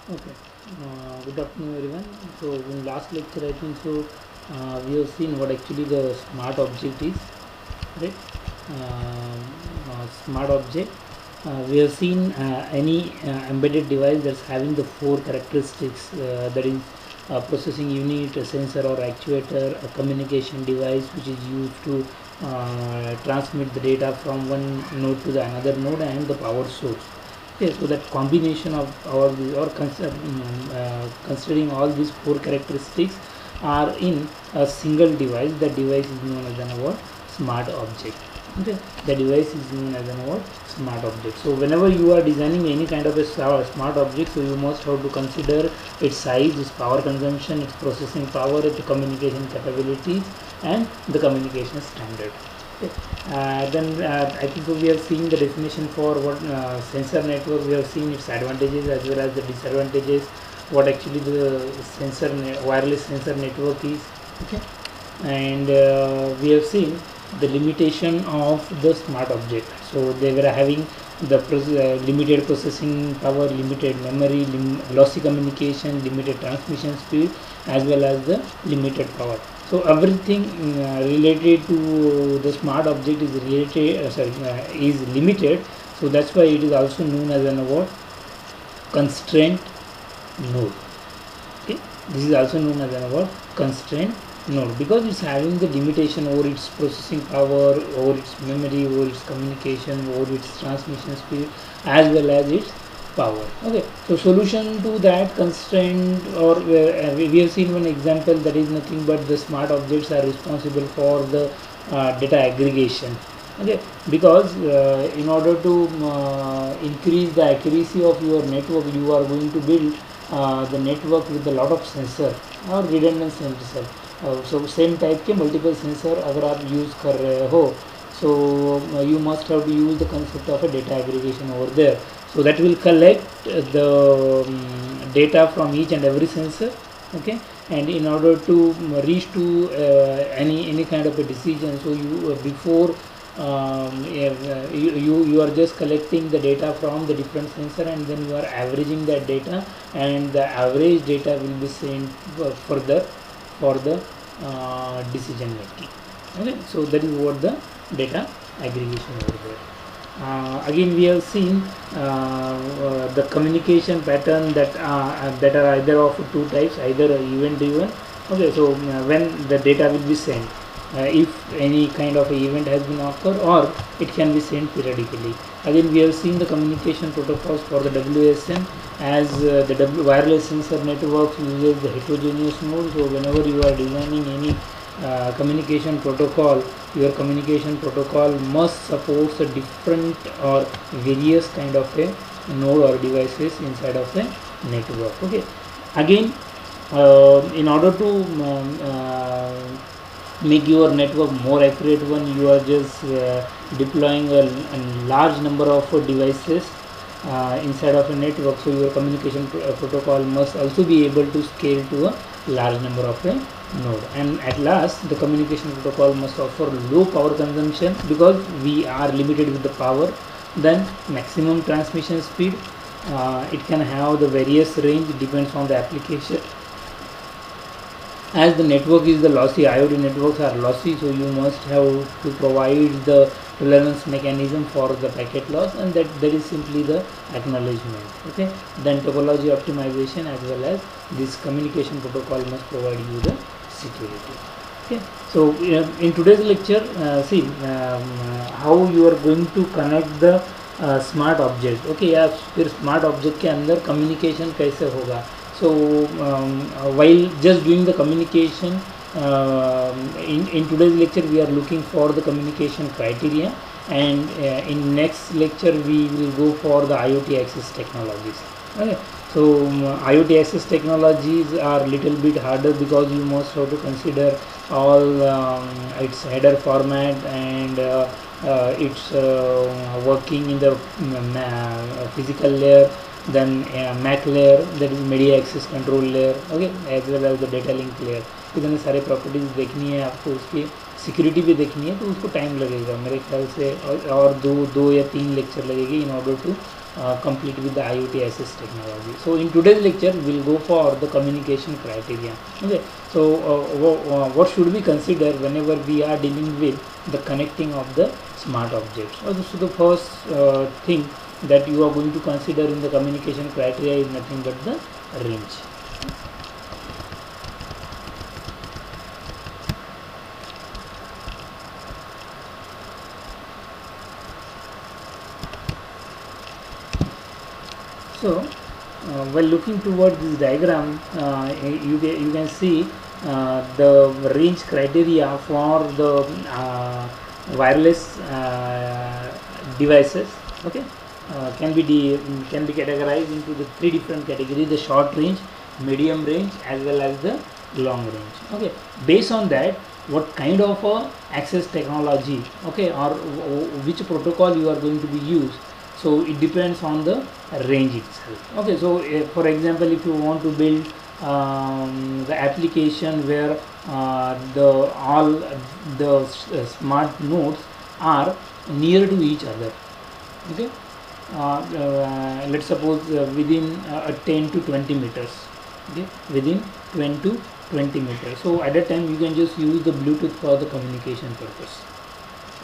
Okay. Good afternoon, everyone. So, in last lecture, I think so, we have seen what actually the smart object is, right? Smart object. We have seen any embedded device that's having the four characteristics, that is processing unit, a sensor or actuator, a communication device which is used to transmit the data from one node to the another node, and the power source. Okay, so that combination of all these, or considering all these four characteristics are in a single device, the device is known as an what? Smart object. Okay, the device is known as an what? Smart object. So whenever you are designing any kind of a smart object, so you must have to consider its size, its power consumption, its processing power, its communication capabilities, and the communication standard. Okay. I think we have seen the definition for what sensor network. We have seen its advantages as well as the disadvantages. What actually the wireless sensor network is. Okay, and we have seen the limitation of the smart object. So they were having the limited processing power, limited memory, lossy communication, limited transmission speed, as well as the limited power. So everything related to the smart object is is limited. So that's why it is also known as an what? Constraint node. Okay, this is also known as an what? Constraint node, because it's having the limitation over its processing power, over its memory, over its communication, over its transmission speed, as well as its power. Okay, so solution to that constraint, or we have seen one example, that is nothing but the smart objects are responsible for the data aggregation. Okay, because in order to increase the accuracy of your network, you are going to build the network with a lot of sensor और redundant sensor. So same type के multiple sensor अगर आप use कर रहे हो, so you must have to use the concept of a data aggregation over there. So that will collect the data from each and every sensor. Okay, and in order to reach to any kind of a decision, so you before you are just collecting the data from the different sensor, and then you are averaging that data, and the average data will be sent further for the decision making. Okay, so that is what the data aggregation over there. Again, we have seen the communication pattern that are either of two types, either event driven. Okay, so when the data will be sent, if any kind of event has been occurred, or it can be sent periodically. Again, we have seen the communication protocols for the WSN, as the wireless sensor network uses the heterogeneous mode. So whenever you are designing any communication protocol, your communication protocol must support a different or various kind of a node or devices inside of a network. Okay, again, in order to make your network more accurate one, you are just deploying a large number of devices inside of a network. So your communication protocol must also be able to scale to a large number of a node. And at last, the communication protocol must offer low power consumption, because we are limited with the power. Then maximum transmission speed, it can have the various range, depends on the application. As the network is the lossy, IoT networks are lossy, so you must have to provide the tolerance mechanism for the packet loss, and that is simply the acknowledgement. Okay, then topology optimization, as well as this communication protocol must provide you the security. Okay, so in today's lecture, see how you are going to connect the smart object. Okay, या फिर smart object के अंदर communication कैसे होगा. So while just doing the communication, in today's lecture we are looking for the communication criteria, and in next lecture we will go for the IoT access technologies. Okay, so IoT access technologies are little bit harder, because you must have to consider all its header format, and its working in the physical layer, then MAC layer, that is media access control layer. Okay, as well as the data link layer. इतने सारे properties देखनी है आपको, उसकी security भी देखनी है, तो उसको टाइम लगेगा मेरे ख्याल से, और दो या तीन लेक्चर लगेगी in order to complete with the IoT access technology. So in today's lecture we'll go for the communication criteria. Okay, so what should we consider whenever we are dealing with the connecting of the smart objects? So the first thing that you are going to consider in the communication criteria is nothing but the range. So while looking toward this diagram, you can see the range criteria for the wireless devices. Okay, can be categorized into the three different categories: the short range, medium range, as well as the long range. Okay, based on that, what kind of access technology, okay, or which protocol you are going to be used, so it depends on the range itself. Okay, so for example, if you want to build the application where all the smart nodes are near to each other, okay, let's suppose within 10 to 20 meters, okay, within 20 to 20 meters. So at that time you can just use the Bluetooth for the communication purpose,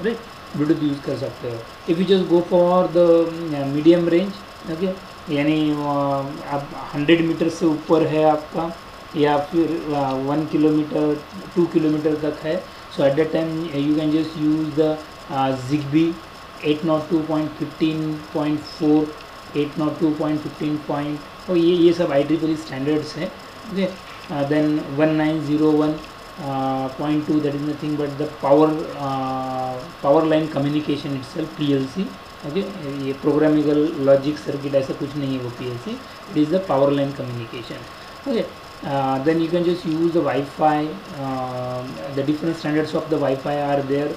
right? Bluetooth use कर सकते हो. If you just go for the medium range, okay, यानी आप 100 metre से ऊपर है आपका, या फिर 1 किलोमीटर 2 किलोमीटर तक है, so at that time you can just use the ZigBee 802.15.4, 802.15. और ये सब IEEE स्टैंडर्ड्स हैं. Okay, then 1901.2, that is nothing but the power line communication itself, PLC. Okay, ये programmable logic circuit ऐसा कुछ नहीं है वो PLC, it is the power line communication. Okay, then you can just use the Wi-Fi. The different standards of the Wi-Fi are there.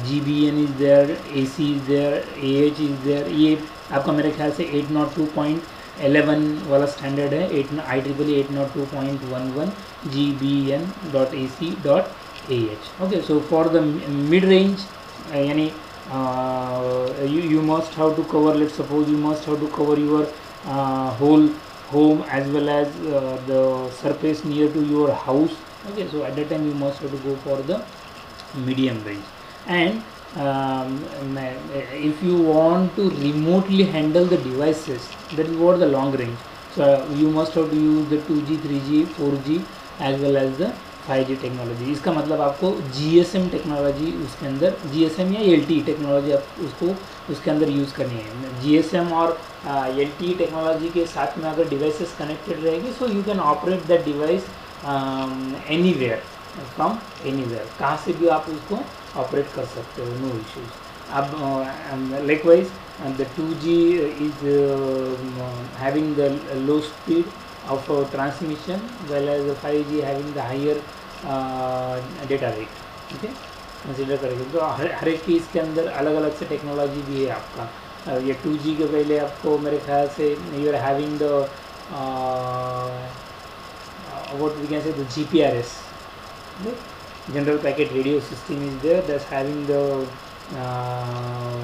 GBN is there, AC is there, AH is there. ये आपका मेरे ख्याल से 802.11 वाला standard है, IEEE 802.11 GBN.AC.AH. Okay, so for the mid range, यानी you must have to cover, let's suppose you must have to cover your whole home as well as the surface near to your house. Okay, so at that time you must have to go for the medium range. And if you want to remotely handle the devices, that is what the long range. So you must have to use the 2G, 3G, 4G as well as the 5G technology. इसका मतलब आपको GSM technology उसके अंदर, GSM या LTE technology आप उसको उसके अंदर यूज़ करनी है. GSM और LTE टेक्नोलॉजी के साथ में अगर डिवाइसेस कनेक्टेड रहेगी, so you can operate that device anywhere, from anywhere, कहाँ से भी आप उसको ऑपरेट कर सकते हो, नो इश्यूज. अब likewise the 2G is having the low speed of transmission, well as 5G having the higher data rate. Okay, consider करेंगे. तो हर एक चीज़ के अंदर अलग अलग से टेक्नोलॉजी भी है आपका. ये 2G के पहले आपको मेरे ख्याल से you are having the what we can say the GPRS, general packet radio system is there, that's having the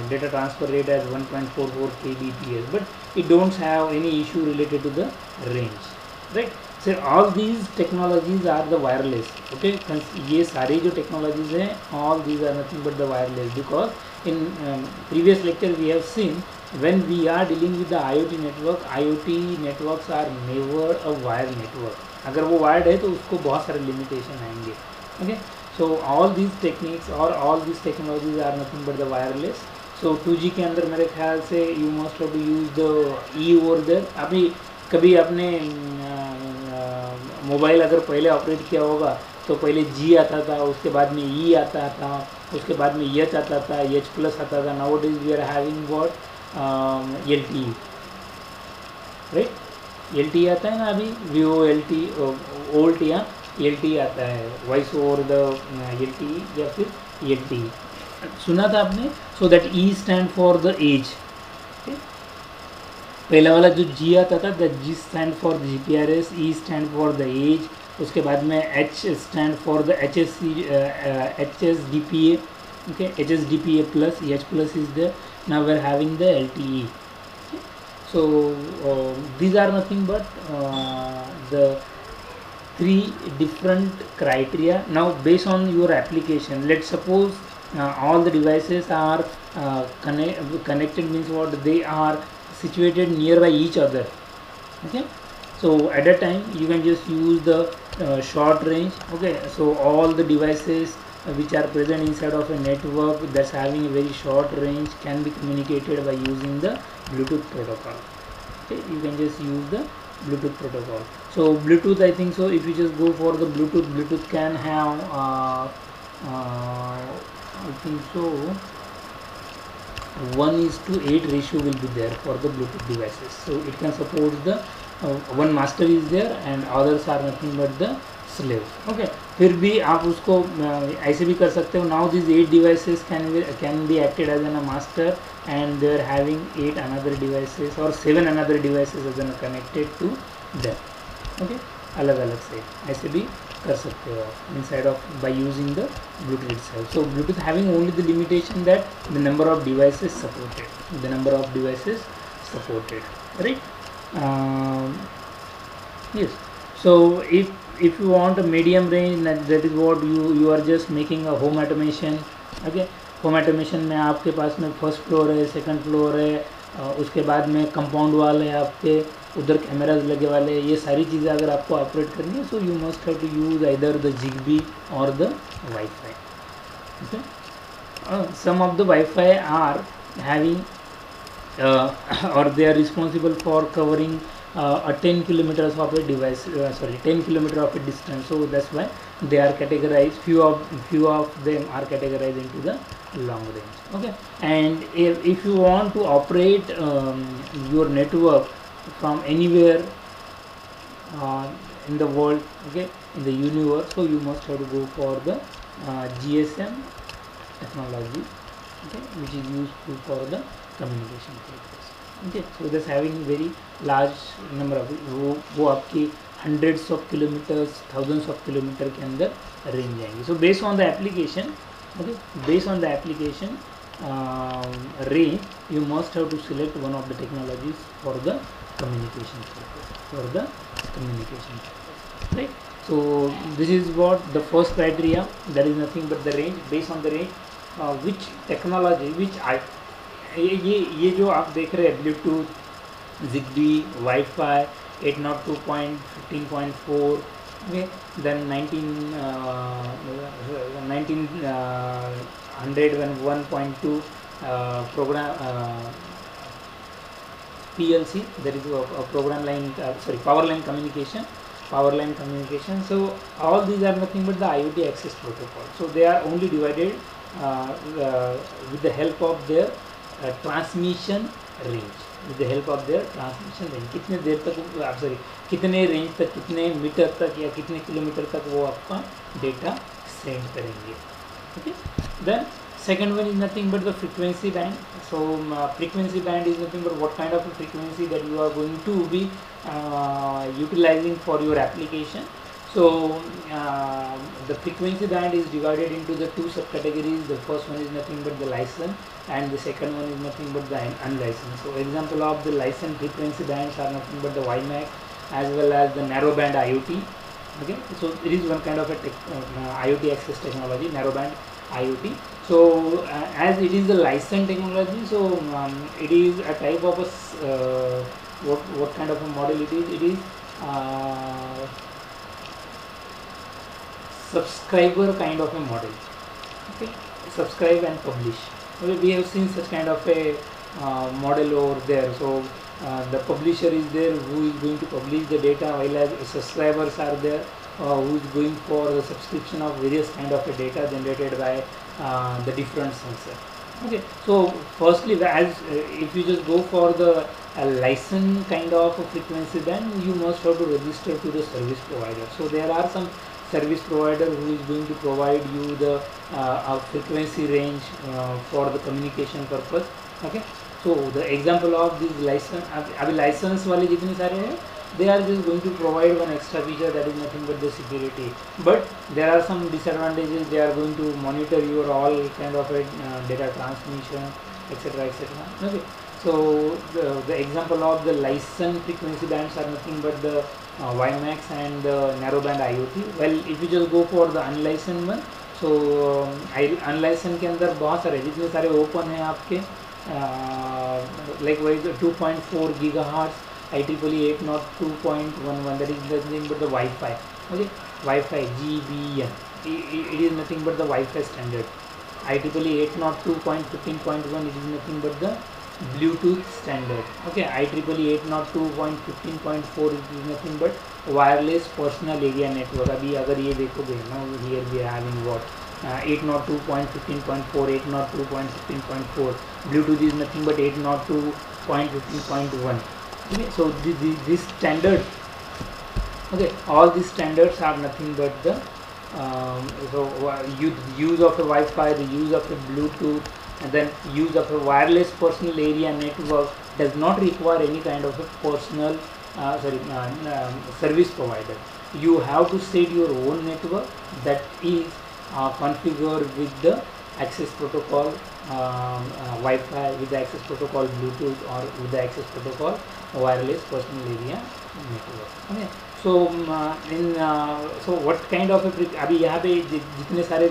data transfer rate as 1.44 kbps, but it don't have any issue related to the range, right? So all these technologies are the wireless. Okay, ये सारी जो technologies हैं, all these are nothing but the wireless, because in previous lecture we have seen when we are dealing with the IoT network, IoT networks are never a wired network. अगर वो wired है तो उसको बहुत सारे limitation आएंगे. Okay, so all these techniques or all these technologies are nothing but the wireless. So 2G के अंदर मेरे ख्याल से you must have to use the E over there. अभी कभी आपने मोबाइल अगर पहले ऑपरेट किया होगा तो पहले G आता था, उसके बाद में E आता था, उसके बाद में H आता था, H+ आता था. Nowadays we are having what LTE, right? LTE आता है ना अभी, VoLTE, OLT या LTE आता है, वॉइस ओवर द LTE या फिर LTE सुना था आपने. So that E stand for the edge. पहला वाला जो G आता था, that G stand for GPRS, E stand for the edge, उसके बाद में H stand for the HSDPA. Okay, HSDPA+, H+ is there. Now we are having the LTE. So these are nothing but the three different criteria. Now based on your application, let's suppose all the devices are connected, means what, they are situated nearby each other. Okay, so at that time you can just use the short range. Okay, so all the devices which are present inside of a network that's having a very short range can be communicated by using the Bluetooth protocol. Okay, you can just use the Bluetooth protocol. So Bluetooth, I think so, if you just go for the Bluetooth can have I think so 1:8 ratio will be there for the Bluetooth devices. So it can support the one master is there and others are nothing but the slave. Okay, फिर भी आप उसको ऐसे भी कर सकते हो. Now these 8 devices can be acted as a master, and they are having 8 another devices or 7 another devices as connected to them. Okay, अलग अलग से ऐसे भी कर सकते हो आप inside of by using the Bluetooth itself. So Bluetooth having only the limitation that the number of devices supported, right? Yes. So if you want a medium range, that is what you are just making a home automation. Okay, home automation में आपके पास में first floor है, second floor है, उसके बाद में compound वाल है आपके, उधर कैमराज लगे वाले, ये सारी चीज़ें अगर आपको ऑपरेट करनी है, so you must have to use either the ZigBee और the WiFi. Okay, some of the WiFi are having or they are responsible for covering a 10 kilometers of a device, 10 kilometer of a distance. So that's why they are categorized, few of them are categorized into the long range. Okay, and if you want to operate your network from anywhere in the world, okay, in the universe, so you must have to go for the GSM technology, okay, which is useful for the communication purpose. Okay, so this having very large number of वो आपकी hundreds of kilometers, thousands of kilometer के अंदर range जाएंगे. So based on the application, okay, based on the application range, you must have to select one of the technologies for the communication purpose. Right? So this is what the first criteria, that is nothing but the range. Based on the range, which technology, ये जो आप देख रहे हैं Bluetooth, ZigBee, wifi 802.15.4, then 1901.2 program PLC, that is a program line, power line communication. So all these are nothing but the IoT access protocol. So they are only divided with the help of their transmission range, कितने देर तक कितने range तक, कितने metre तक या कितने kilometre तक वो आपका डेटा सेंड करेंगे. Okay, then second one is nothing but the frequency band. So frequency band is nothing but what kind of frequency that you are going to be utilising for your application. So the frequency band is divided into the two subcategories. The first one is nothing but the licensed, and the second one is nothing but the unlicensed. So example of the licensed frequency bands are nothing but the WiMAX as well as the narrowband IoT. Okay, so it is one kind of a IoT access technology, narrowband IoT. So as it is the licensed technology, so it is a type of a what kind of a model it is? It is subscriber kind of a model. Okay, subscribe and publish. Okay, we have seen such kind of a model over there. So the publisher is there who is going to publish the data, while as subscribers are there who is going for the subscription of various kind of a data generated by the different sensor. Okay, so firstly, as if you just go for the license kind of a frequency band, you must have to register to the service provider. So there are some service provider who is going to provide you the frequency range for the communication purpose. Okay, so the example of this license, अभी license वाले जितने सारे हैं, they are just going to provide one extra feature, that is nothing but the security. But there are some disadvantages. They are going to monitor your all kind of data transmission, etc., etc. Okay, So the example of the licensed frequency bands are nothing but the WiMAX and the narrowband IoT. Well, if you just go for the unlicensed one, so unlicensed के अंदर बहुत सारे जितने सारे open हैं आपके like wise 2.4 gigahertz IEEE 802.11, that is nothing but the Wi-Fi. Okay, Wi-Fi GBN. It is nothing but the Wi-Fi standard. IEEE 802.15.1, it is nothing but the Bluetooth standard. Okay, IEEE 802.15.4, it is nothing but wireless personal area network. अभी अगर ये देखोगे ना, here we are having what 802.15.4, 802.15.4. Bluetooth is nothing but 802.15.1. Okay, so this standard, okay, all these standards are nothing but the use of a Wi-Fi, the use of a Bluetooth, and then use of a wireless personal area network does not require any kind of a personal service provider. You have to set your own network that is configured with the access protocol Wi-Fi, with the access protocol Bluetooth, or with the access protocol wireless personal area network. Okay, so so what kind of a अभी यहाँ पे जितने सारे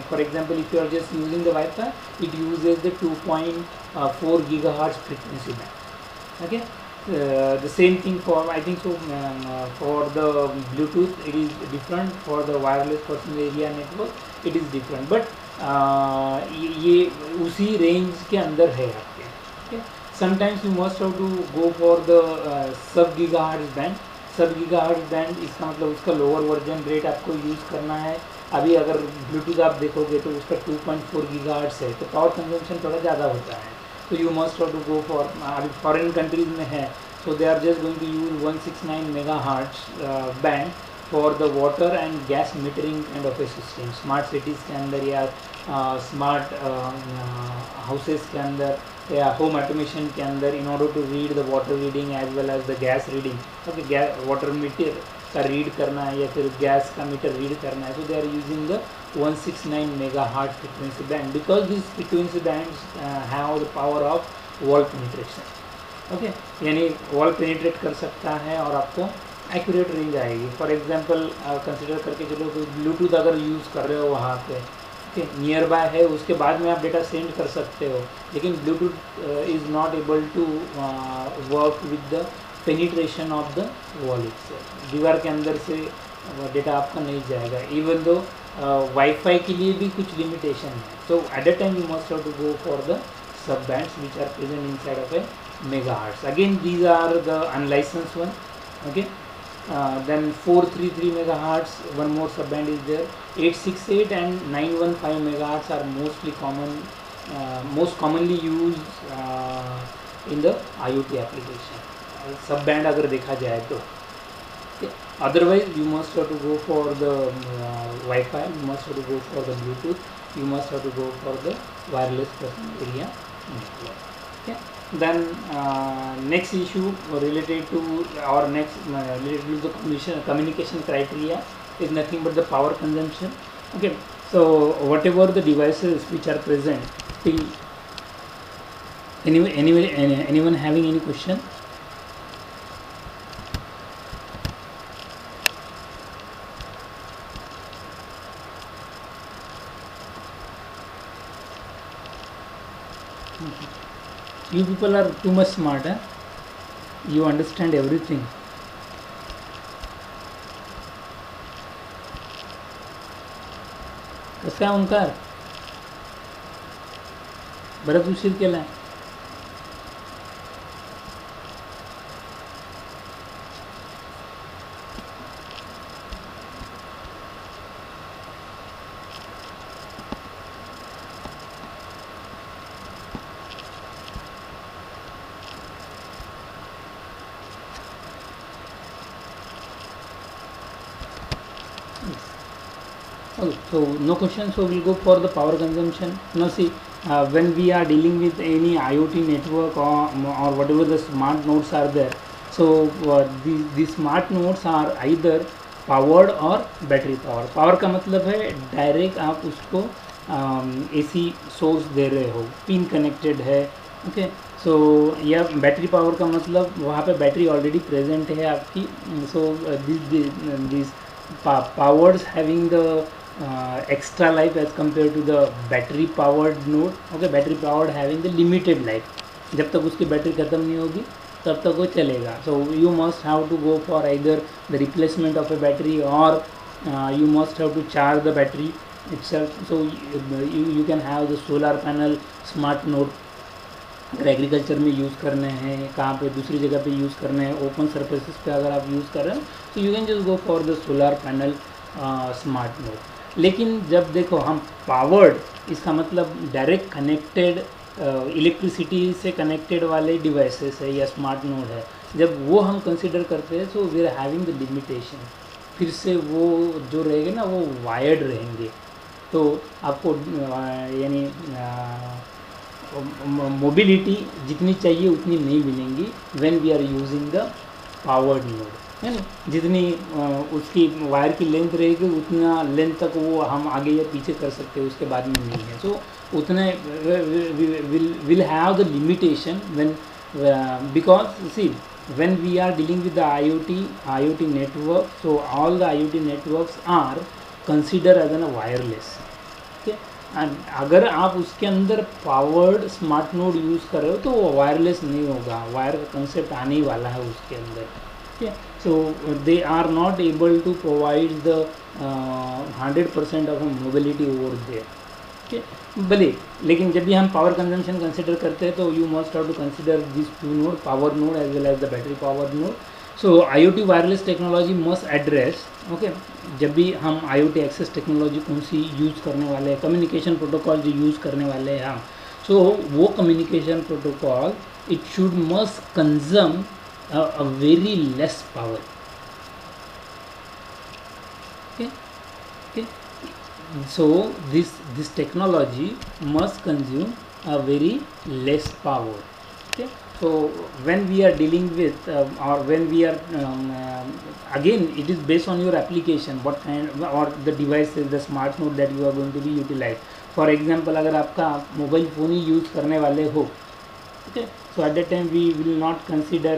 for example if you are just using the Wi-Fi, it uses the 2.4 gigahertz frequency band. Okay, the same thing for I think so for the Bluetooth it is different, for the wireless personal area network it is different, but ये उसी range के अंदर है आपके. Okay, sometimes you must have to go for the sub gigahertz band. सब gigahertz band, इसका मतलब उसका लोअर वर्जन रेट आपको यूज़ करना है. अभी अगर ब्लूटूथ आप देखोगे तो उसका 2.4 गीगाहर्ट्ज़ है, तो पावर कंजम्पशन थोड़ा ज़्यादा होता है. तो you must have to go for, अभी फॉरेन कंट्रीज़ में है, so they are just going to use 169 megahertz band for the water and gas metering kind of a system. Smart cities के अंदर या स्मार्ट हाउसेस के अंदर या home automation के अंदर, in order to read the water reading as well as the gas reading. Okay, gas water meter का read करना है या फिर गैस का मीटर रीड करना है, so they are using the 169 megahertz frequency band, because this frequency bands have the power of wall penetration. Okay, यानी wall penetrate कर सकता है और आपको एक्यूरेट रेंज आएगी. फॉर एग्जांपल कंसिडर करके चलो तो ब्लूटूथ अगर यूज़ कर रहे हो वहाँ पे, नियर बाय है, उसके बाद में आप डेटा सेंड कर सकते हो, लेकिन Bluetooth is not able to work with the penetration of the wall itself. दीवार के अंदर से डेटा आपका नहीं जाएगा, इवन दो वाईफाई के लिए भी कुछ लिमिटेशन है. So at the time you must have to go for the sub bands which are present inside of a megahertz. Again these are the unlicensed one. Okay, then 433 megahertz, one more subband is there. 868 and 915 megahertz are most commonly used in the IoT application. Subband अगर देखा जाए तो. Otherwise you must have to go for the Wi-Fi, you must have to go for the Bluetooth, you must have to go for the wireless personal area network. Okay. Then next issue related to the communication criteria is nothing but the power consumption. Okay, so whatever the devices which are present, anyone having any question? You people are too much smart, huh? You understand everything. कसं काय ओंकार, बराच उशीर केलाय. So no question, so we'll go for the power consumption. Now see, when we are dealing with any IoT network or whatever the smart nodes are there, so these smart nodes are either powered or battery power. Power का मतलब है direct आप उसको AC source दे रहे हो, pin connected है. Okay, सो यह battery power का मतलब वहाँ पे बैटरी ऑलरेडी प्रेजेंट है आपकी. So this powers having the extra life as compared to the battery powered node. Okay, battery powered having the limited life. जब तक उसकी बैटरी ख़त्म नहीं होगी तब तक वो चलेगा. So you must have to go for either the replacement of a battery or you must have to charge the battery itself. So you can have the solar panel smart node. अगर agriculture में use करने हैं, कहाँ पे दूसरी जगह पे use करने हैं, ओपन सरफेसेस पे अगर आप यूज़ कर रहे हैं तो you can just go for the solar panel smart node. लेकिन जब देखो हम पावर्ड, इसका मतलब डायरेक्ट कनेक्टेड इलेक्ट्रिसिटी से कनेक्टेड वाले डिवाइसेस है या स्मार्ट नोड है, जब वो हम कंसिडर करते हैं so we are having the limitation. फिर से वो जो रहेंगे ना वो वायर्ड रहेंगे, तो आपको यानी मोबिलिटी जितनी चाहिए उतनी नहीं मिलेंगी when we are using the powered node. है ना, जितनी उसकी वायर की लेंथ रहेगी उतना लेंथ तक वो हम आगे या पीछे कर सकते हैं, उसके बाद में नहीं है. सो उतने will have the limitation when, because see when we are dealing with the IoT network, so all the IoT networks are considered as a wireless. Okay, and अगर आप उसके अंदर पावर्ड स्मार्ट नोड यूज़ कर रहे हो तो वो wireless नहीं होगा, वायर का कंसेप्ट आने ही वाला है उसके अंदर. ठीक है, so they are not able to provide the 100% of mobility over there. ठीक है, भले लेकिन जब भी हम पावर कंजम्पशन कंसिडर करते हैं तो you must have to consider this two node, power node as well as the battery power node. So IoT wireless technology must address. Okay, जब भी हम IoT एक्सेस टेक्नोलॉजी कौन सी यूज़ करने वाले हैं, कम्युनिकेशन प्रोटोकॉल जो यूज़ करने वाले हैं हम, सो वो communication protocol it should must consume a very less power. Okay okay, so this technology must consume a very less power. Okay, so when we are dealing with or when we are again it is based on your application, what kind or the devices, the smart node that you are going to be utilized. For example, अगर आपका mobile phone ही use करने वाले हो, okay, so at that time we will not consider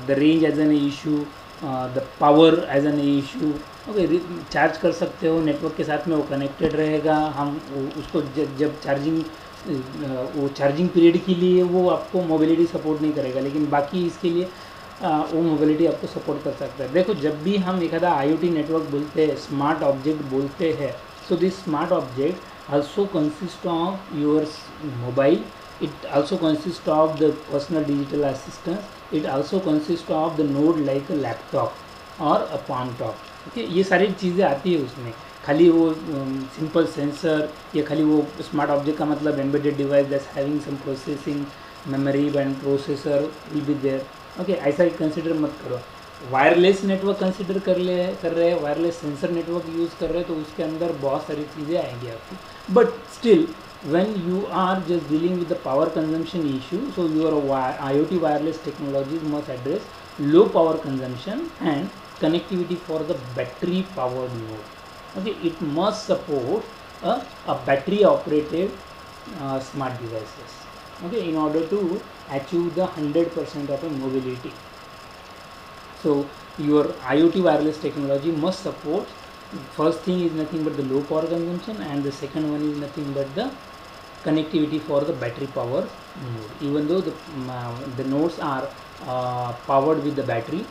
the range as an issue, the power as an issue. Okay, charge कर सकते हो network के साथ में, वो कनेक्टेड रहेगा. हम उसको जब चार्जिंग वो चार्जिंग पीरियड के लिए वो आपको मोबिलिटी सपोर्ट नहीं करेगा, लेकिन बाकी इसके लिए वो मोबिलिटी आपको सपोर्ट कर सकता है. देखो, जब भी हम एक आधा IoT नेटवर्क बोलते हैं, स्मार्ट ऑब्जेक्ट बोलते हैं, so this smart object also consist of your mobile, it also consists of the personal digital assistants, it also consists of the node like a laptop or a palm top. Okay, ये सारी चीज़ें आती है उसमें. खाली वो simple sensor या खाली वो स्मार्ट ऑब्जेक्ट का मतलब embedded device that's having some processing memory and processor will be there. Okay, ऐसा ही कंसिडर मत करो. वायरलेस नेटवर्क कंसिडर कर रहे हैं, वायरलेस सेंसर नेटवर्क यूज़ कर रहे हैं, तो उसके अंदर बहुत सारी चीज़ें आएंगी आपकी. But still when you are just dealing with the power consumption issue, so your IoT wireless technologies must address low power consumption and connectivity for the battery powered node. Okay, it must support a battery operated smart devices. Okay, in order to achieve the 100% of a mobility. So your IoT wireless technology must support, first thing is nothing but the low power consumption, and the second one is nothing but the connectivity for the battery power node. Even though the nodes are powered with the battery,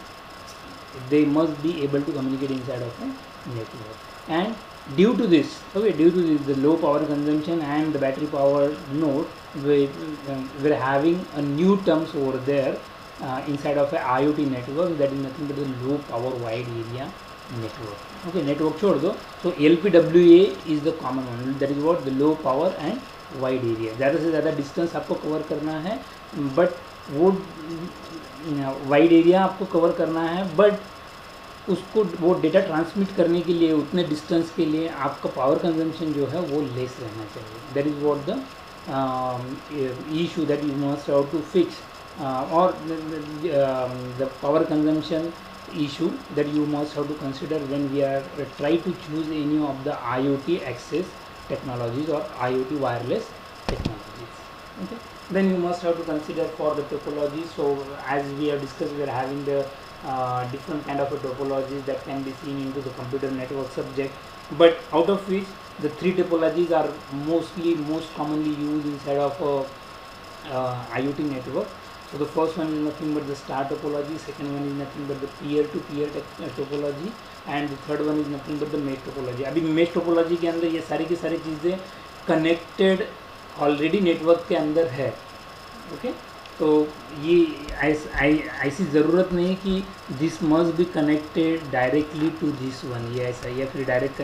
they must be able to communicate inside of a network. And due to this, the low power consumption and the battery power node, we're having a new terms over there inside of a IoT network, that is nothing but the low power wide area network. Okay, network छोड़ दो. So LPWA is the common one, that is what the low power and wide area. ज़्यादा से ज़्यादा distance आपको cover करना है, but वो wide area आपको कवर करना है, बट उसको वो डेटा ट्रांसमिट करने के लिए उतने डिस्टेंस के लिए आपका पावर कंजम्पशन जो है वो लेस रहना चाहिए. That is what the issue that you must have to fix, और the power consumption issue that you must have to consider when we are try to choose any of the IoT access technologies or IoT wireless technologies. Okay. Then you must have to consider for the topology. So as we have discussed, we are having the different kind of a topologies that can be seen into the computer network subject, but out of which the three topologies are most commonly used inside of a IoT network. So the first one is nothing but the star topology, second one is nothing but the peer-to-peer topology, and the third one is nothing but the mesh topology. अभी mesh topology के अंदर ये सारी की सारी चीज़ें connected already network के अंदर है. ओके, तो ये ऐसी ज़रूरत नहीं कि this must be connected directly to this one, ये ऐसा, या फिर डायरेक्ट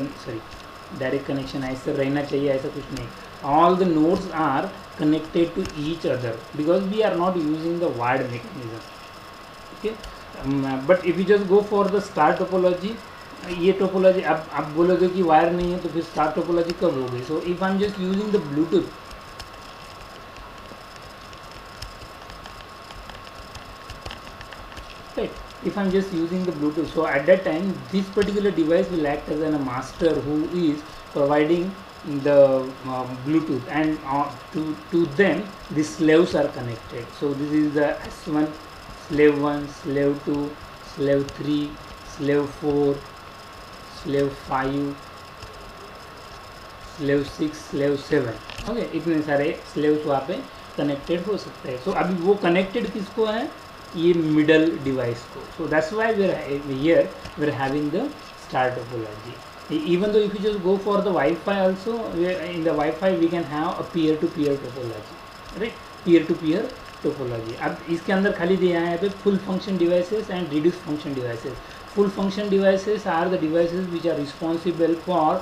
कनेक्शन ऐसा रहना चाहिए, ऐसा कुछ नहीं. All the nodes are connected to each other because we are not using the wired mechanism. Okay, but if you just go for the star topology, ये टोपोलॉजी अब आप बोलोगे कि वायर नहीं है तो फिर स्टार टोपोलॉजी कब होगी. So if I am just using the Bluetooth, right, if I'm just using the Bluetooth, so at that time this particular device will act as a master who is providing the Bluetooth, and to them the slaves are connected. So this is the S1, slave 1, slave 2, slave 3, slave 4, slave 5, slave 6, slave 7. Okay, इतने सारे slaves वहाँ पे connected हो सकते हैं. सो अभी वो connected किसको है, ये मिडल डिवाइस को. So that's why we are having the star topology. Even though if you just go for the Wi-Fi also, in the Wi-Fi we can have a peer-to-peer topology, right? Peer-to-peer topology. अब इसके अंदर खाली दिया है यहाँ पे full function devices and reduced function devices. Full function devices are the devices which are responsible for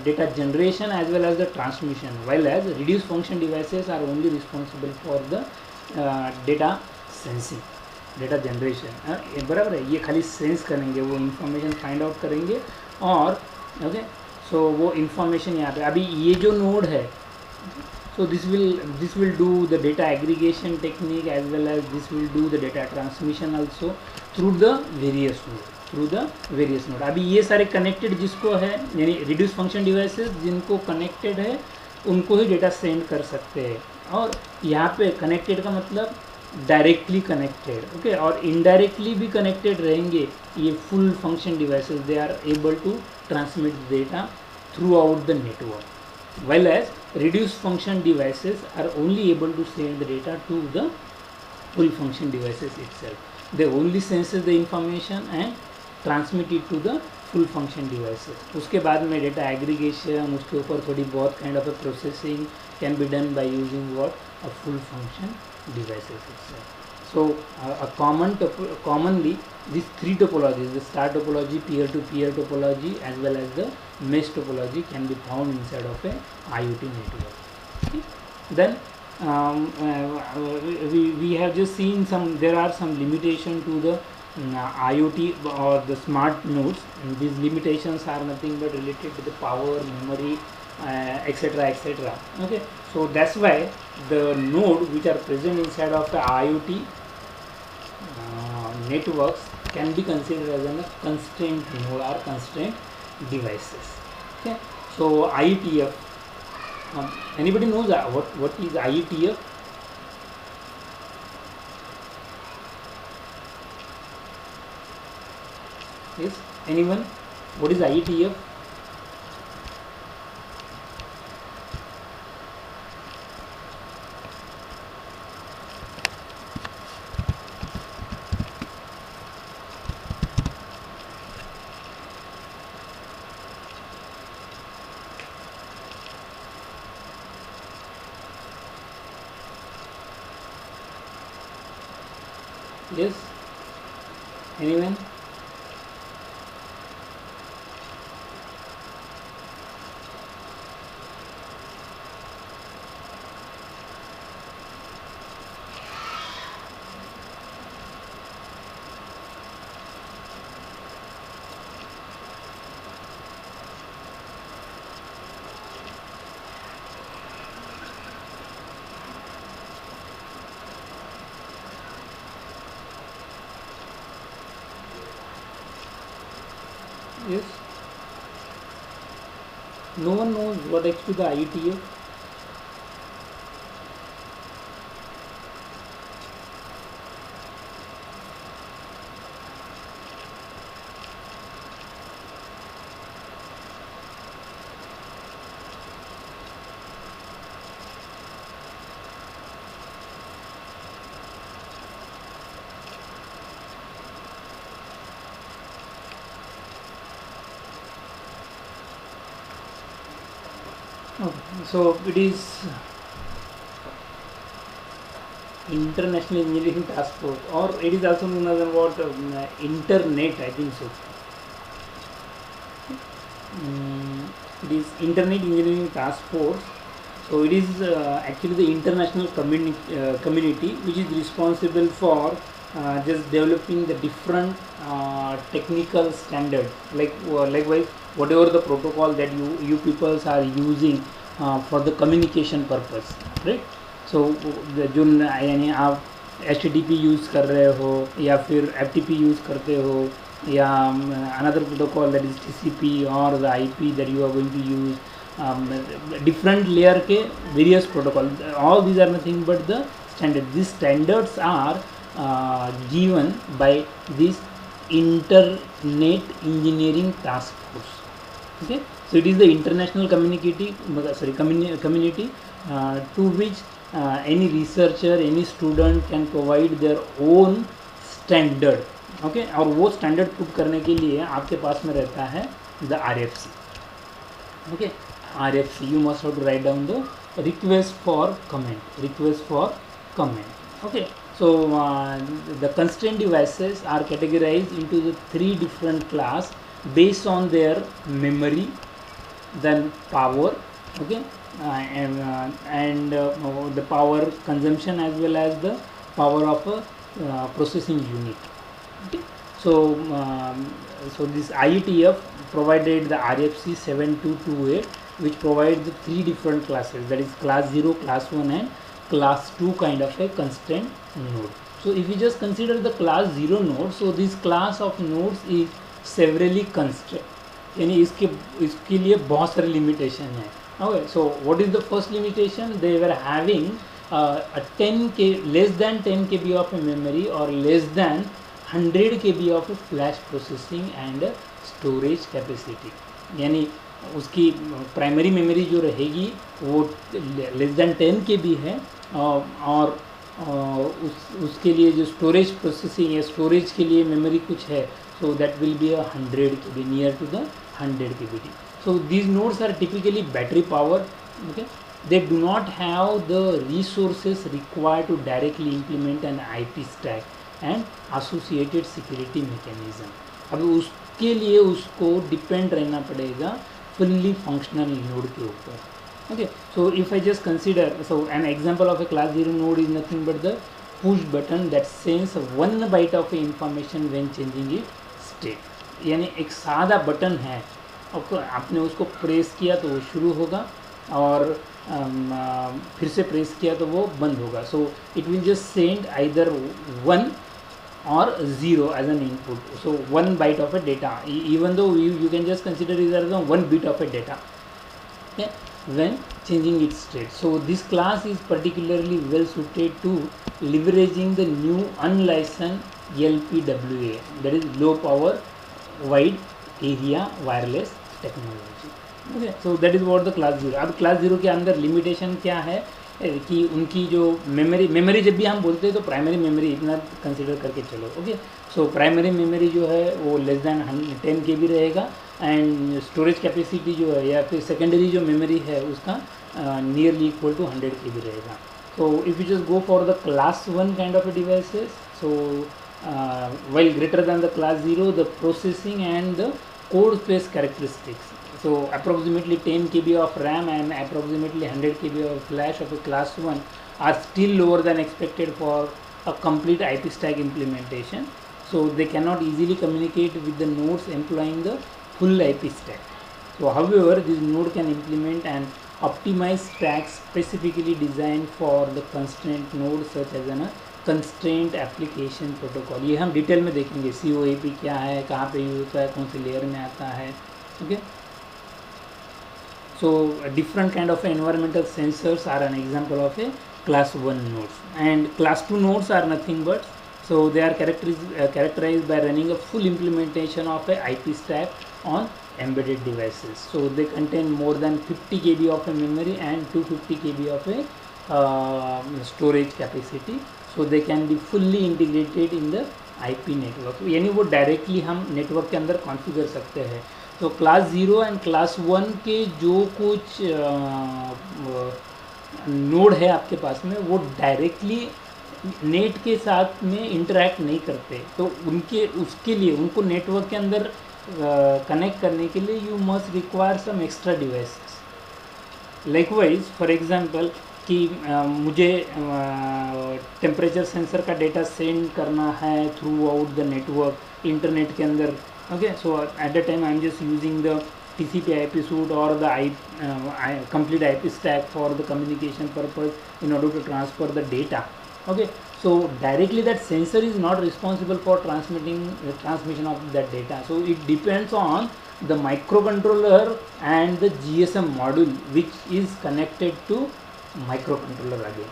data generation as well as the transmission, while as reduced function devices are only responsible for the data sensing, data generation. बराबर है, ये खाली sense करेंगे, वो information find out करेंगे. और okay, सो वो information यहाँ पे अभी ये जो नोड है, so this will do the data aggregation technique as well as this will do the data transmission also through the various node. अभी ये सारे कनेक्टेड जिसको है, यानी रिड्यूस फंक्शन डिवाइसेस जिनको कनेक्टेड है उनको ही डेटा सेंड कर सकते हैं. और यहाँ पे कनेक्टेड का मतलब डायरेक्टली कनेक्टेड, ओके, और इनडायरेक्टली भी कनेक्टेड रहेंगे ये full function devices. They are able to transmit data throughout the network, while as reduced function devices are only able to send the data to the full function devices itself. They only senses the information and transmit it to the full function devices. उसके बाद में data aggregation, उसके ऊपर थोड़ी बहुत kind of a processing can be done by using what, a full function devices itself. So commonly these three topologies, the star topology, peer-to-peer topology, as well as the mesh topology, can be found inside of a IoT network. Okay. Then we have just seen there are some limitation to the IoT or the smart nodes, and these limitations are nothing but related to the power, memory, etc. etc. Okay, so that's why the node which are present inside of the IoT networks can be considered as a constraint node or constraint devices. Okay, so IETF, anybody knows what is IETF? Yes, anyone? What is IETF? Yes, anyone? Yes, no one knows what actually the IETF. Okay. So it is International Engineering Task Force, or it is also known as what Internet, I think so. It is Internet Engineering Task Force. So it is actually the international community which is responsible for just developing the different technical standards. Likewise, whatever the protocol that you peoples are using for the communication purpose, right? So जो यानी आप HTTP use कर रहे हो या फिर FTP use करते हो या another protocol that is TCP or the IP that you are going to use, different layer के various protocol, all these are nothing but the standard. These standards are given by this Internet Engineering Task Force. Okay, so it is the international community to which any researcher, any student can provide their own standard. Okay, और वो standard put करने के लिए आपके पास में रहता है the RFC. Okay, RFC, you must have to write down the request for comment. Okay, so the constraint devices are categorized into the 3 different class based on their memory, then power, okay, and the power consumption as well as the power of a processing unit. Okay, so so this IETF provided the RFC 7228, which provides the 3 different classes, that is class 0, class 1 and class 2 kind of a constraint node. So if we just consider the class 0 node, so this class of nodes is severely constrained, यानी इसके लिए बहुत सारे limitation है. Okay, so what is the first limitation? They were having a 10K, less than 10 KB of a memory or less than 100 KB of a flash processing and storage capacity. यानी उसकी primary memory जो रहेगी वो less than 10 KB है और उसके लिए जो स्टोरेज प्रोसेसिंग या स्टोरेज के लिए मेमोरी कुछ है, so that will be 100 KB, near to the 100 KB. So these nodes are typically battery powered. Okay, they do not have the resources required to directly implement an IP stack and associated security mechanism. अब उसके लिए उसको depend रहना पड़ेगा fully functional node के ऊपर. Okay, so if I just consider, so an example of a class 0 node is nothing but the push button that sends 1 byte of information when changing its state. यानी एक सादा button है, आपने उसको press किया तो वो शुरू होगा और फिर से प्रेस किया तो वो बंद होगा. So it will just send either 1 or 0 as an input. So 1 byte of a data, even though you can just consider it as 1 bit of a data, okay, when changing its state. So this class is particularly well suited to leveraging the new unlicensed LPWA, that is low power wide area wireless technology. Okay, so that is what the class 0. अब class 0 के अंदर limitation क्या है कि उनकी जो memory जब भी हम बोलते हैं तो प्राइमरी मेमोरी इतना कंसिडर करके चलो. ओके, सो प्राइमरी मेमोरी जो है वो लेस दैन 10 KB रहेगा एंड स्टोरेज कैपेसिटी जो है या फिर सेकेंडरी जो मेमोरी है उसका नियरली इक्वल टू 100 KB रहेगा. So if you just go for the class 1 kind of devices, so while greater than the class 0, the processing and the code space characteristics. So approximately 10 KB of RAM and approximately 100 KB of flash of a class 1 are still lower than expected for a complete IP stack implementation. So they cannot easily communicate with the nodes employing the full IP stack. So however, this node can implement an optimized stack specifically designed for the constraint node such as a constraint application protocol. ये हम detail में देखेंगे COAP क्या है, कहाँ पे use होता है, कौन सी लेयर में आता है. Okay, so different kind of environmental sensors are an example of a class 1 nodes, and class 2 nodes are nothing but, so they are characterized by running a full implementation of a IP stack on embedded devices. So they contain more than 50 KB of a memory and 250 KB of a storage capacity. So they can be fully integrated in the IP network. यानी वो directly हम network के अंदर configure सकते हैं. तो class 0 and class 1 के जो कुछ नोड है आपके पास में, वो डायरेक्टली नेट के साथ में इंटरेक्ट नहीं करते, तो उनके उसके लिए उनको नेटवर्क के अंदर कनेक्ट करने के लिए you must require some extra devices. Likewise for example कि मुझे टेम्परेचर सेंसर का डेटा सेंड करना है throughout the network internet के अंदर, okay, so at the time I am just using the TCP/IP suite or the complete IP stack for the communication purpose in order to transfer the data. Okay, so directly that sensor is not responsible for transmission of that data. So it depends on the microcontroller and the GSM module which is connected to microcontroller again.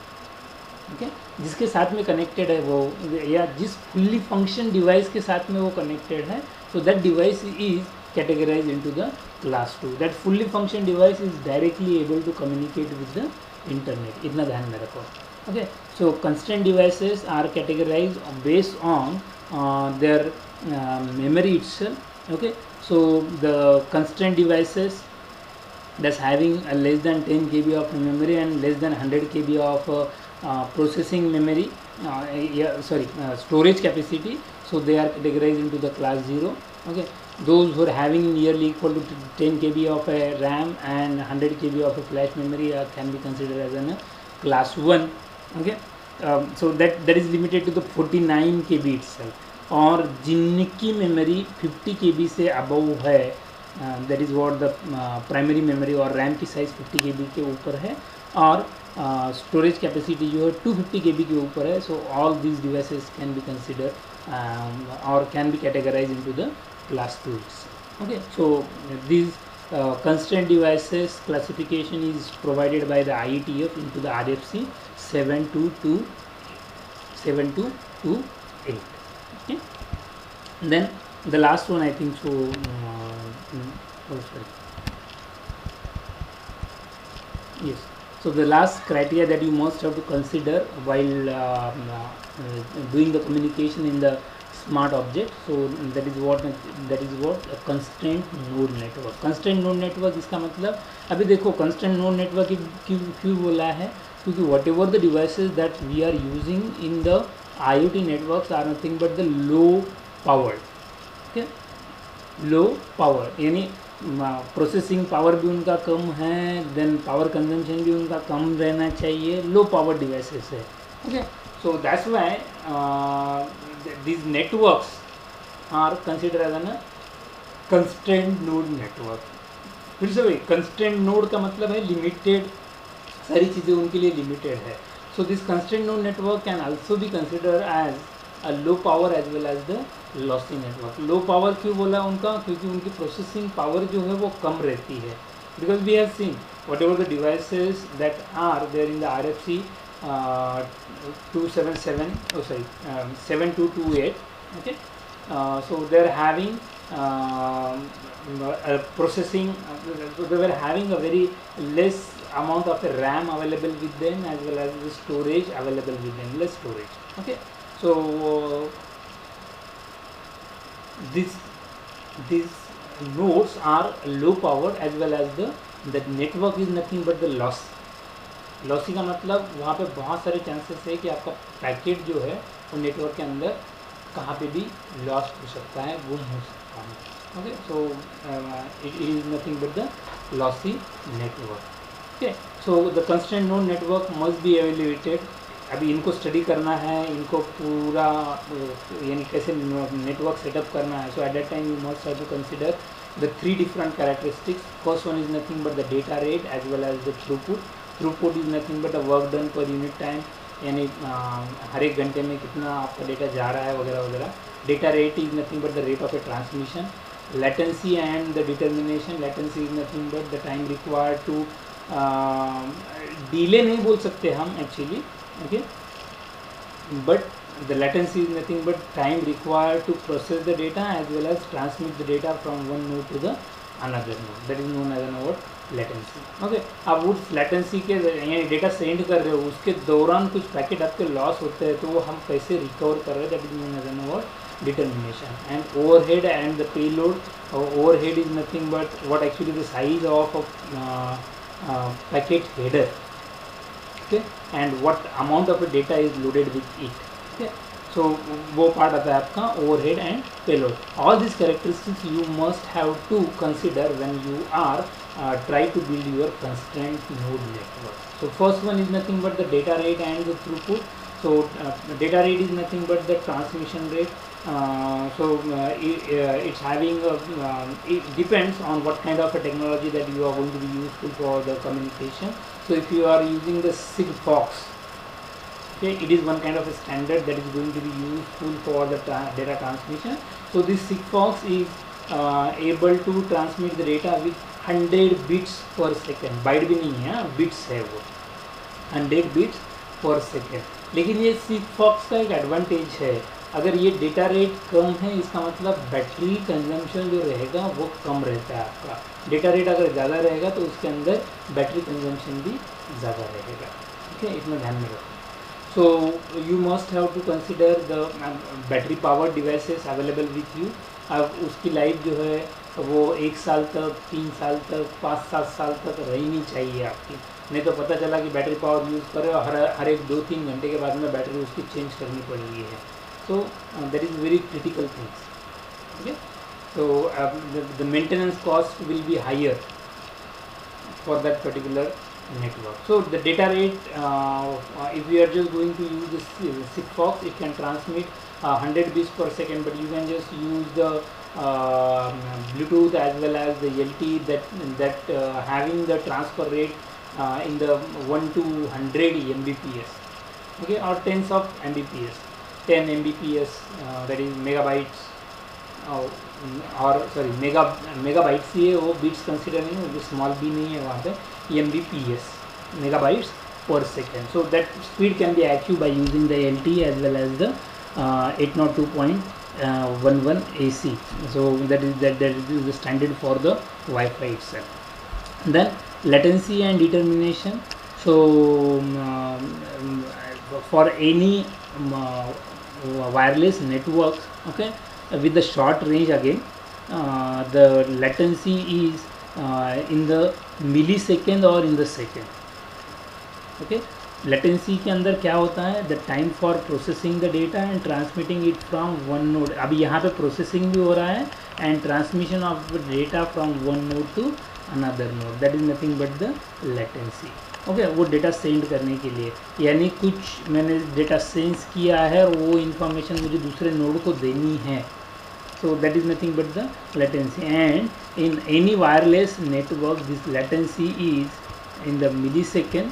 Okay, जिसके साथ में connected है वो, या जिस fully function device के साथ में वो कनेक्टेड है, so that device is categorized into the class 2. That fully function device is directly able to communicate with the internet. इतना ध्यान में रखो. Okay, so constraint devices are categorized based on their memory itself. Okay, so the constraint devices that's having less than 10 KB of memory and less than 100 KB of processing memory, storage capacity, so they are categorized into the class 0. Okay, those who are having nearly equal to 10 KB of a RAM and 100 KB of a flash memory can be considered as a class 1. Okay, so that is limited to the 49 KB itself. और जिनकी memory 50 KB से above है, that is what the primary memory और RAM की size 50 KB के ऊपर है, और स्टोरेज कैपेसिटी जो है 250 KB के ऊपर है, so all these devices can be consider और can be categorize into the class 2. Okay, so these constraint devices classification is provided by the IETF into the RFC 7228. Okay, then the last one I think so. Yes, so the last criteria that you must have to consider while doing the communication in the smart object, so that is what constraint node network. Constraint node network इसका मतलब, अभी देखो constraint node network क्यों बोला है, क्योंकि whatever the devices that we are using in the IoT networks are nothing but the low power. ठीक है, लो पावर यानी प्रोसेसिंग पावर भी उनका कम है, देन पावर कंजम्पशन भी उनका कम रहना चाहिए, लो पावर डिवाइसेस है. Okay, so that's why these networks are considered as a constraint node network. फिर से वही constraint node का मतलब है लिमिटेड, सारी चीज़ें उनके लिए लिमिटेड है. So this constraint node network can also be considered as a low power as well as the lossy network. Low power क्यों बोला उनका, क्योंकि उनकी प्रोसेसिंग पावर जो है वो कम रहती है. Because we have seen whatever the devices that are there in the RFC 7228. Okay, so they're having a processing, they were having a very less amount of a RAM available with them as well as the storage available with them, less storage. Okay, so these nodes are low powered as well as the network is nothing but the loss. Lossy का मतलब वहाँ पे बहुत सारे chances है कि आपका packet जो है वो नेटवर्क के अंदर कहाँ पे भी लॉस्ट हो सकता है, गुम हो सकता है. Okay, so it is nothing but the lossy network. Okay, so the constraint node network must be evaluated. अभी इनको स्टडी करना है, इनको पूरा यानी कैसे नेटवर्क सेटअप करना है. So at that time you must have to consider the 3 different characteristics. First one is nothing but the data rate as well as the throughput. Throughput is nothing but a work done per unit time, यानी हर एक घंटे में कितना आपका data जा रहा है वगैरह वगैरह. Data rate is nothing but the rate of A transmission. latency and the determination. latency is nothing but the time required to delay नहीं बोल सकते हम actually, okay, but the latency is nothing but time required to process the data as well as transmit the data from one node to the another node. That is known as a node latency. Okay, अब उस latency के यानी data send कर रहे हो उसके दौरान कुछ पैकेट आपके लॉस होते हैं तो वो हम कैसे रिकवर कर रहे हैं, that is known as a node determination. And overhead and the payload, overhead is nothing but what actually the size of packet header, okay, and what amount of data is loaded with it, okay. So वो part आता है आपका overhead and payload. All these characteristics you must have to consider when you are try to build your constraint node network. So first one is nothing but the data rate and the throughput. So data rate is nothing but the transmission rate. It's having it depends on what kind of a technology that you are going to be useful for the communication. So if you are using the Sigfox, okay, it is one kind of a standard that is going to be useful for the data transmission. So this Sigfox is able to transmit the data with 100 bits per second. Bite भी नहीं है, bits है वो, 100 bits per second. लेकिन ये Sigfox का एक advantage है, अगर ये डेटा रेट कम है इसका मतलब बैटरी कंजम्पशन जो रहेगा वो कम रहता है आपका. डेटा रेट अगर ज़्यादा रहेगा तो उसके अंदर बैटरी कंजम्पशन भी ज़्यादा रहेगा, ठीक है, इतना ध्यान में रखो. So you must have to consider the battery powered devices available with you. अब उसकी लाइफ जो है वो 1 साल तक, 3 साल तक, 5-7 साल तक रहनी चाहिए आपकी. नहीं तो पता चला कि बैटरी पावर यूज़ करे और हर एक 2-3 घंटे के बाद में बैटरी उसकी चेंज करनी पड़ रही है. So that is very critical things. Okay. So the maintenance cost will be higher for that particular network. So the data rate, if we are just going to use this Sigfox, it can transmit 100 bits per second, but you can just use the Bluetooth as well as the LTE that having the transfer rate in the 1 to 100 Mbps, okay, or tens of Mbps, 10 Mbps, that is megabytes, और sorry megabytes ही है वो, bits consider नहीं है, small भी नहीं है वहाँ पे, Mbps, megabytes per second. So that speed can be achieved by using the LTE as well as the 802.11 AC. So that is the standard for the Wi-Fi itself. Then latency and determination. So for any wireless networks, okay, with the short range again, the latency is in the millisecond or in the second, okay. latency के अंदर क्या होता है, the time for processing the data and transmitting it from one node. अभी यहाँ पे processing भी हो रहा है and transmission of the data from one node to another node. That is nothing but the latency, okay. वो data send करने के लिए, यानी कुछ मैंने डेटा सेंस किया है और वो इंफॉर्मेशन मुझे दूसरे नोड को देनी है. So that is nothing but the latency. And in any wireless network, this latency is in the millisecond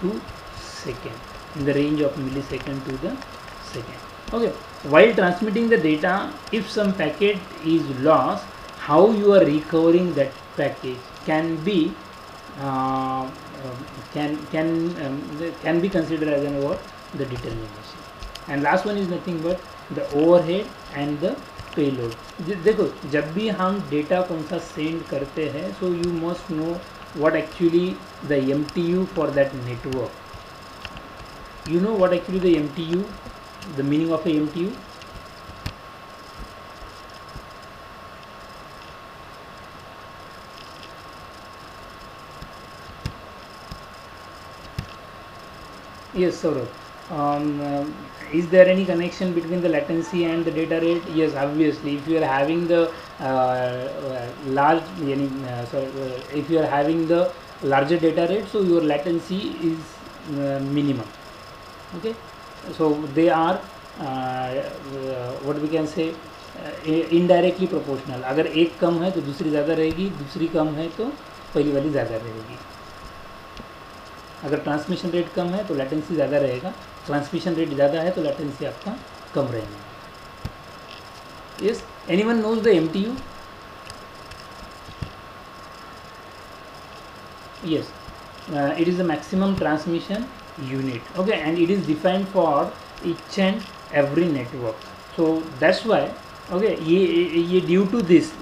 to second, in the range of millisecond to the second, okay. While transmitting the data, if some packet is lost, how you are recovering that package can be can be considered as an what, the determination. And last one is nothing but the overhead and the payload. देखो जब भी हम data कौन सा send करते हैं, so you must know what actually the MTU for that network. You know what actually the MTU, the meaning of a MTU? Yes, Saurabh. Is there any connection between the latency and the data rate? Yes, obviously. If you are having the if you are having the larger data rate, so your latency is minimum. Okay, so they are what we can say indirectly proportional. अगर एक कम है तो दूसरी ज़्यादा रहेगी, दूसरी कम है तो पहली वाली ज़्यादा रहेगी. अगर ट्रांसमिशन रेट कम है तो लेटेंसी ज़्यादा रहेगा, ट्रांसमिशन रेट ज़्यादा है तो लेटेंसी आपका कम रहेगा. Yes, anyone knows the MTU? Yes, it is the maximum transmission unit, okay, and it is defined for each and every network. So that's why, okay, ये due to this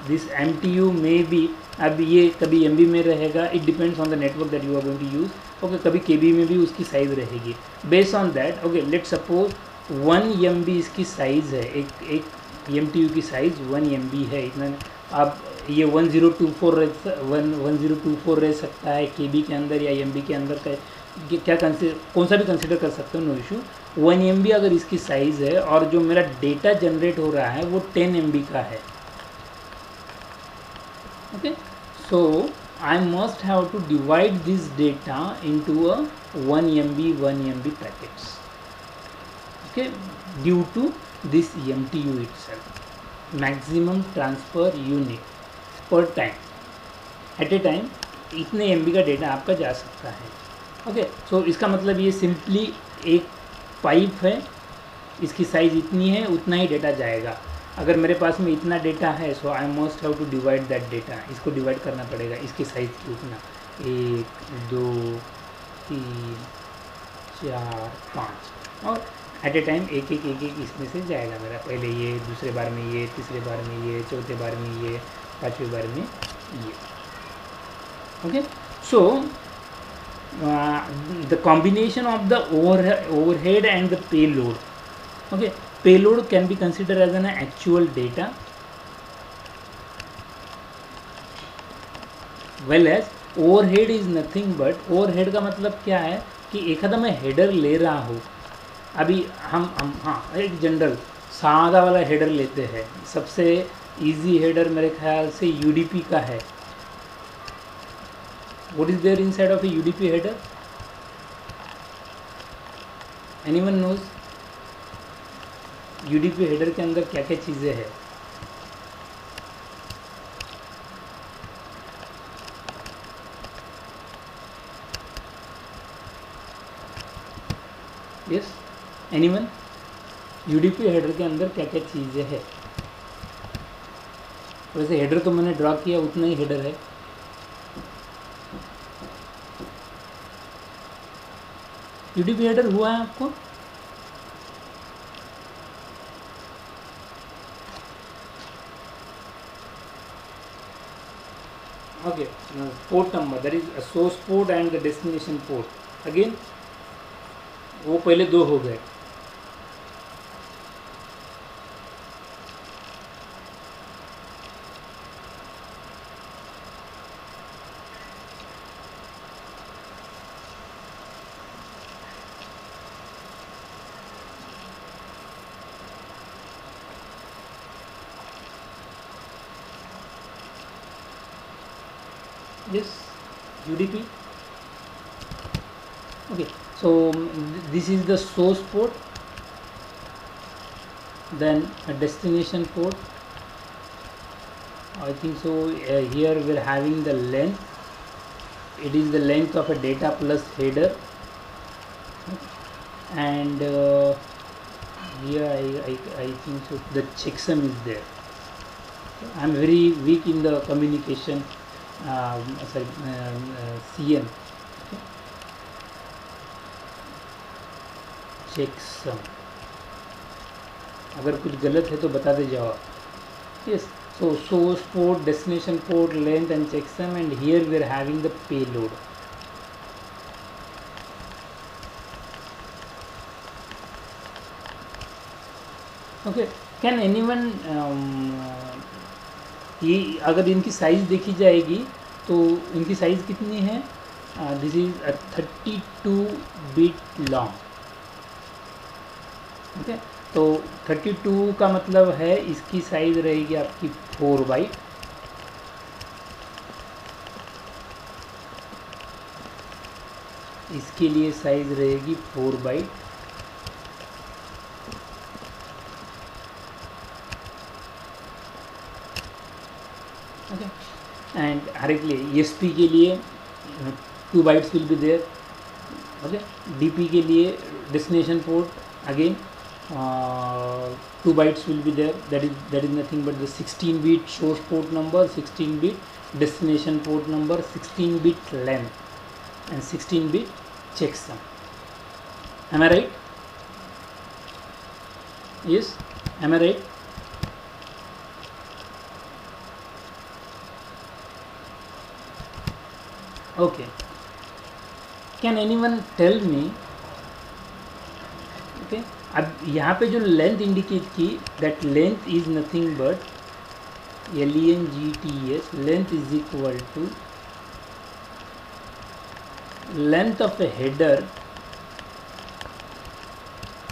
MTU may be, अब ये कभी MB में रहेगा, it depends on the network that you are going to use, okay, कभी KB में भी उसकी साइज रहेगी. Based on that, okay, let's suppose 1 MB इसकी साइज़ है, एक MTU की साइज़ 1 MB है इतना। आप ये 1024 रह सकता है KB के अंदर या MB के अंदर का, क्या कौन सा भी कंसिडर कर सकते हो, नो इशू। 1 MB अगर इसकी साइज़ है और जो मेरा डेटा जनरेट हो रहा है वो 10 MB का है, okay. So I must have to divide this data into a 1 MB packets, okay, due to this MTU itself, maximum transfer unit per time, at a time इतने MB का data आपका जा सकता है, ओके। सो इसका मतलब ये सिंपली एक पाइप है, इसकी साइज़ इतनी है, उतना ही डेटा जाएगा। अगर मेरे पास में इतना डेटा है, so I must have to divide that data, इसको डिवाइड करना पड़ेगा इसकी साइज़ की उतना, 1 2 3 4 5, और एट ए टाइम एक एक इसमें से जाएगा मेरा, पहले ये, दूसरे बार में ये, तीसरे बार में ये, चौथे बार में ये, पाँचवें बार में ये, okay. So the combination of the overhead and the payload, okay, payload can be considered as an actual data, well as overhead is nothing but, overhead का मतलब क्या है कि एक आधा मैं हेडर ले रहा हूँ, अभी हम हाँ एक जनरल सादा वाला हेडर लेते हैं, सबसे इजी हेडर मेरे ख्याल से UDP का है। What is there inside of a UDP header? Anyone knows? UDP header के अंदर क्या क्या चीज़ें हैं? Yes? Anyone? UDP header के अंदर क्या क्या चीज़ें हैं? वैसे हेडर तो मैंने ड्रॉ किया, उतना ही हेडर है। UDP हेडर हुआ है आपको? Okay, port number, that is source port and the destination port, again वो पहले दो हो गए। Yes, UDP. Okay, so this is the source port, then a destination port. I think so. Here we are having the length. It is the length of a data plus header, and here I think so. The checksum is there. I am very weak in the communication. CM, checksum, अगर कुछ गलत है तो बता दे जाओ। Yes, so source port, destination port, length and checksum, and here we are having the payload. Okay, can anyone ये अगर इनकी साइज़ देखी जाएगी तो इनकी साइज़ कितनी है? This is 32 bit long, okay. तो 32 का मतलब है इसकी साइज़ रहेगी आपकी 4 बाइट, इसके लिए साइज़ रहेगी 4 बाइट, ओके। एंड हर एक लिए ESP के लिए 2 bytes will be there, okay. DP के लिए destination port again 2 bytes will be there, that is nothing but the 16-bit source port number, 16-bit destination port number, 16-bit length and 16-bit checksum. Am I right? Yes, am I right? Okay, can anyone tell me, okay, अब यहाँ पे जो length indicate की, that length is nothing but LENGTH, length is equal to length of a header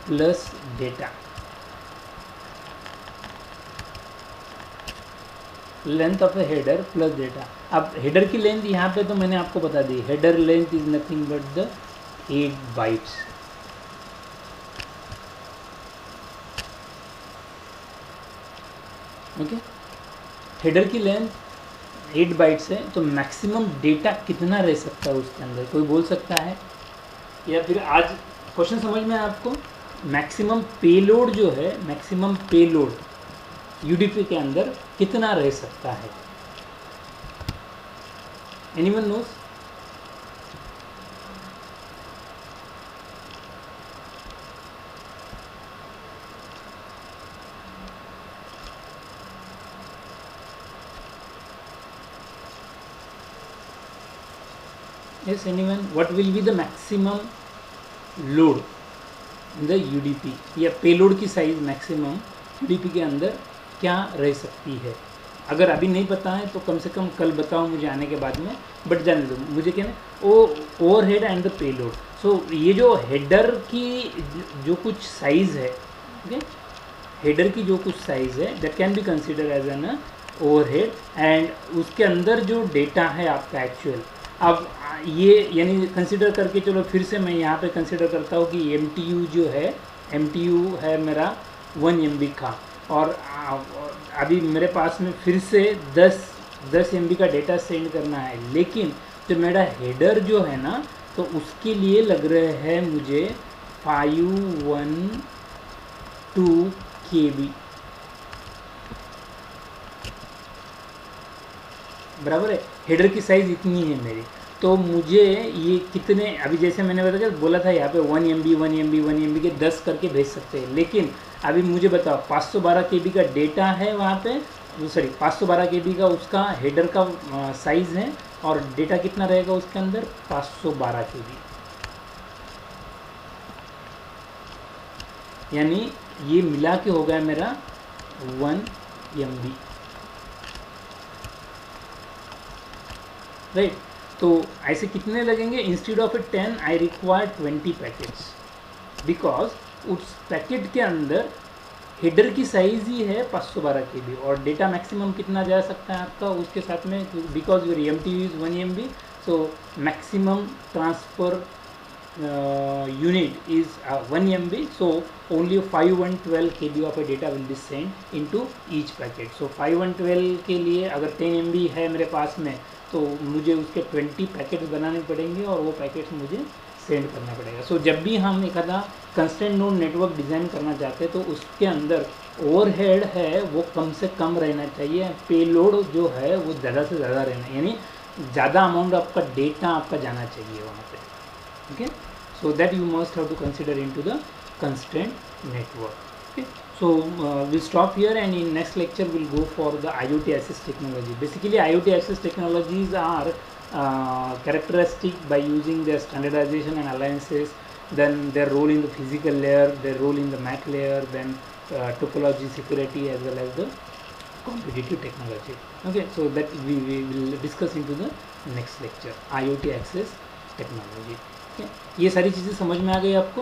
plus data, length of a header plus data. अब header की length यहाँ पे तो मैंने आपको बता दी, header length is nothing but the 8 bytes. Okay, header की लेंथ 8 बाइट्स है, तो मैक्सिमम डेटा कितना रह सकता है उसके अंदर, कोई बोल सकता है? या फिर आज क्वेश्चन समझ में आपको, मैक्सिमम पेलोड जो है, मैक्सिमम पेलोड यूडीपी के अंदर कितना रह सकता है? Anyone nose? Yes, anyone? What will be the maximum load in the UDP? या पेलोड की साइज मैक्सिमम UDP के अंदर क्या रह सकती है? अगर अभी नहीं पता है तो कम से कम कल बताओ मुझे आने के बाद में, बट जान लो मुझे क्या ना, ओवरहेड एंड द पेलोड। सो ये जो हेडर की जो कुछ साइज है, ओके, हेडर की जो कुछ साइज है, that can be consider as an overhead, and उसके अंदर जो डेटा है आपका एक्चुअल, अब ये यानी कंसिडर करके चलो फिर से मैं यहाँ पे कंसिडर करता हूँ कि MTU जो है, MTU है मेरा 1 MB का, और अभी मेरे पास में फिर से 10 MB का डेटा सेंड करना है, लेकिन जो मेरा हेडर जो है ना, तो उसके लिए लग रहे हैं मुझे 512 KB, बराबर है। हेडर की साइज़ इतनी है मेरी, तो मुझे ये कितने, अभी जैसे मैंने बताया बोला था यहाँ पे 1 MB के 10 करके भेज सकते हैं, लेकिन अभी मुझे बताओ 512 KB का डेटा है वहाँ पे, सॉरी 512 KB का उसका हेडर का साइज़ है, और डेटा कितना रहेगा उसके अंदर 512 KB, यानी ये मिला के हो गया मेरा 1 MB, राइट। तो ऐसे कितने लगेंगे? Instead of 10 I require 20 packets, because उस पैकेट के अंदर हेडर की साइज ही है 512 KB, और डेटा मैक्सिमम कितना जा सकता है आपका उसके साथ में, because your MTU is 1 MB, so maximum transfer unit is 1 MB, so only 512 KB of a data will be sent into each packet. So 512 के लिए अगर 10 MB है मेरे पास में, तो मुझे उसके 20 पैकेट्स बनाने पड़ेंगे, और वो पैकेट्स मुझे सेंड करना पड़ेगा। सो जब भी हम एक आधा कंस्टेंट नोड नेटवर्क डिज़ाइन करना चाहते हैं, तो उसके अंदर ओवरहेड है वो कम से कम रहना चाहिए, पेलोड जो है वो ज़्यादा से ज़्यादा रहना, यानी ज़्यादा अमाउंट आपका डेटा आपका जाना चाहिए वहाँ पे, okay? So that you must have to consider into the constraint network, okay? So we'll stop here, and in next lecture we'll go for the IoT access technology. Basically IoT access technologies are characteristic by using their standardization and alliances, then their role in the physical layer, their role in the MAC layer, then topology, security, as well as the competitive technology, okay? So that we will discuss into the next lecture, IoT access technology, okay? ये सारी चीज़ें समझ में आ गई आपको?